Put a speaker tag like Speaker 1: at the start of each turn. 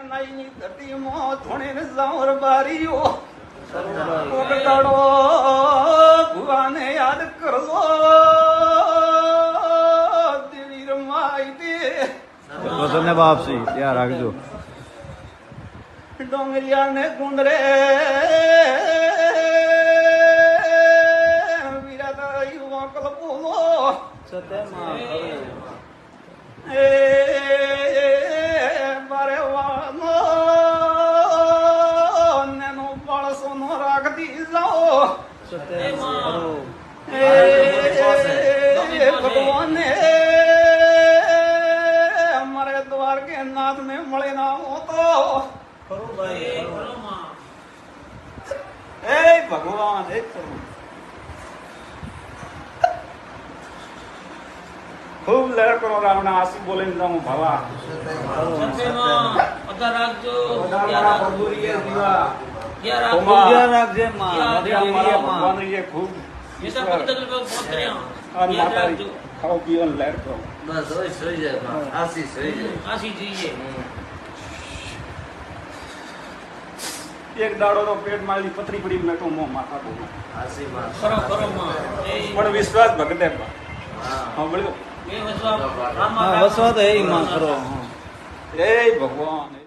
Speaker 1: નાઈની ધરતીમાં ધોણીને જાઉં બારીઓ કોકડાડો ભુવાને યાદ કરજો દેવી રમાઈ દે
Speaker 2: વતનને બાપસી ત્યાં રાખજો
Speaker 1: ડોંગરિયા ને ગુંદરે વિરાતા યુવા કલ બોલો
Speaker 2: સત્યમાં
Speaker 1: મારે વાનો નેનો બાળસો નો રાખતી જાઓ ભગવાને મારે દ્વારકે નાથ ને મળે ના હોતો ભગવાન એક કરું खूब लहर करो रावण आंसू बोले जाऊं भला भगवान ये खूब खाओ पियो लहर करो
Speaker 3: बस सोई जाए आशीष જોઈએ
Speaker 1: एक दाड़ो तो पेट मारी पथरी पड़ी मैं तो मोह माथा बोल
Speaker 3: આશીર્વાદ
Speaker 1: पण विश्वास भगते हां बोलो
Speaker 2: વસવા તો એ માં કરો
Speaker 1: ए भगवान